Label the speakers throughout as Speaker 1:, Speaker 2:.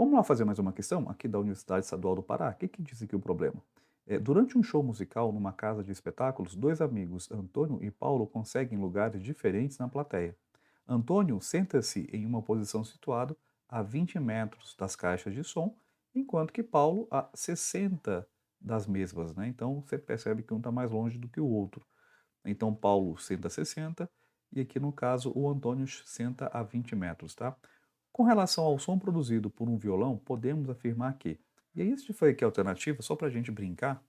Speaker 1: Vamos lá fazer mais uma questão aqui da Universidade Estadual do Pará. O que que diz aqui o problema? Durante um show musical numa casa de espetáculos, dois amigos, Antônio e Paulo, conseguem lugares diferentes na plateia. Antônio senta-se em uma posição situada a 20 metros das caixas de som, enquanto que Paulo a 60 das mesmas, né? Então você percebe que um está mais longe do que o outro. Então Paulo senta a 60 e aqui no caso o Antônio senta a 20 metros, tá? Com relação ao som produzido por um violão, podemos afirmar que. E aí, isso foi aqui a alternativa, só para a gente brincar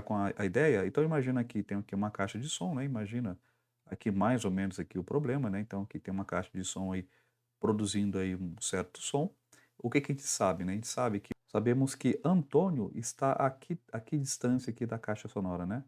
Speaker 1: com a ideia. Então, imagina que tem aqui uma caixa de som, né? Imagina aqui mais ou menos aqui o problema, né? Então, aqui tem uma caixa de som aí produzindo aí um certo som. O que que a gente sabe, né? A gente sabe que sabemos que Antônio está aqui distância aqui da caixa sonora, né?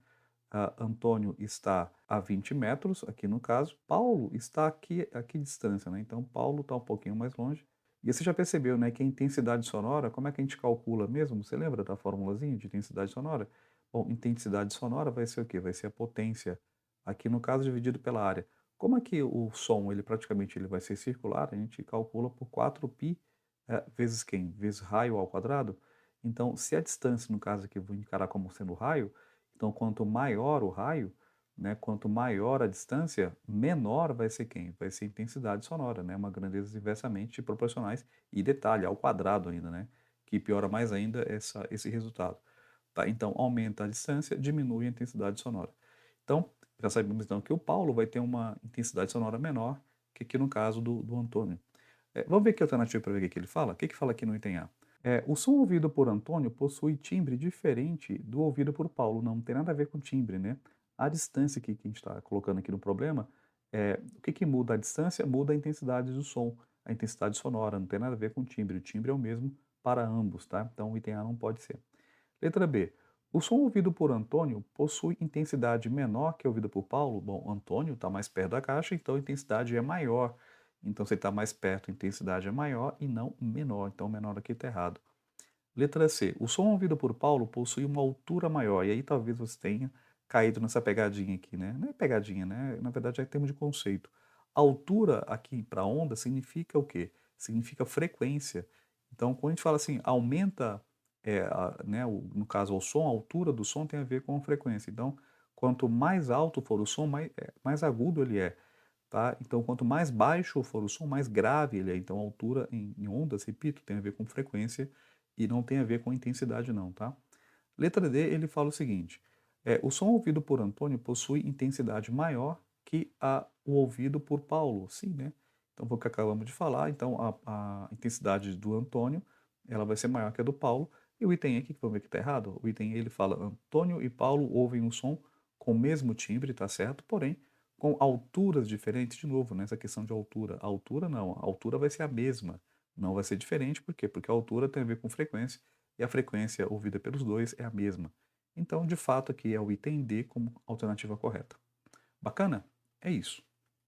Speaker 1: Antônio está a 20 metros, aqui no caso, Paulo está aqui distância, né? Então, Paulo está um pouquinho mais longe. E você já percebeu, né, que a intensidade sonora, como é que a gente calcula mesmo? Você lembra da formulazinha de intensidade sonora? Bom, intensidade sonora vai ser o quê? Vai ser a potência, aqui no caso, dividido pela área. Como aqui o som, ele praticamente ele vai ser circular, a gente calcula por 4π vezes quem? Vezes raio ao quadrado. Então, se a distância, no caso aqui, eu vou encarar como sendo raio, então, quanto maior o raio, né, quanto maior a distância, menor vai ser quem? Vai ser a intensidade sonora, né, uma grandeza inversamente proporcionais e detalhe, ao quadrado ainda, né, que piora mais ainda esse resultado. Tá? Então, aumenta a distância, diminui a intensidade sonora. Então, já sabemos então que o Paulo vai ter uma intensidade sonora menor que aqui no caso do Antônio. Vamos ver que alternativa para ver o que ele fala? O que que fala aqui no item A? O som ouvido por Antônio possui timbre diferente do ouvido por Paulo. Não tem nada a ver com timbre, né? A distância que a gente está colocando aqui no problema, o que que muda a distância? Muda a intensidade do som, a intensidade sonora, não tem nada a ver com timbre. O timbre é o mesmo para ambos, tá? Então o item A não pode ser. Letra B. O som ouvido por Antônio possui intensidade menor que a ouvida por Paulo. Bom, Antônio está mais perto da caixa, então a intensidade é maior. Então, se ele está mais perto, a intensidade é maior e não menor. Então, menor aqui está errado. Letra C. O som ouvido por Paulo possui uma altura maior. E aí talvez você tenha caído nessa pegadinha aqui, né? Não é pegadinha, né? Na verdade é termo de conceito. Altura aqui para onda significa o quê? Significa frequência. Então, quando a gente fala assim, aumenta, né, no caso o som, a altura do som tem a ver com a frequência. Então, quanto mais alto for o som, mais agudo ele é. Tá? Então, quanto mais baixo for o som, mais grave ele é. Então, a altura em ondas, repito, tem a ver com frequência e não tem a ver com intensidade não, tá? Letra D, ele fala o seguinte, o som ouvido por Antônio possui intensidade maior que o ouvido por Paulo. Sim, né? Então, foi o que acabamos de falar. Então, a intensidade do Antônio, ela vai ser maior que a do Paulo. E o item E aqui, que vamos ver que está errado, o item E, ele fala, Antônio e Paulo ouvem um som com o mesmo timbre, tá certo? Porém, com alturas diferentes, de novo, nessa questão de altura. A altura não, a altura vai ser a mesma, não vai ser diferente, por quê? Porque a altura tem a ver com frequência, e a frequência ouvida pelos dois é a mesma. Então, de fato, aqui é o item D como alternativa correta. Bacana? É isso.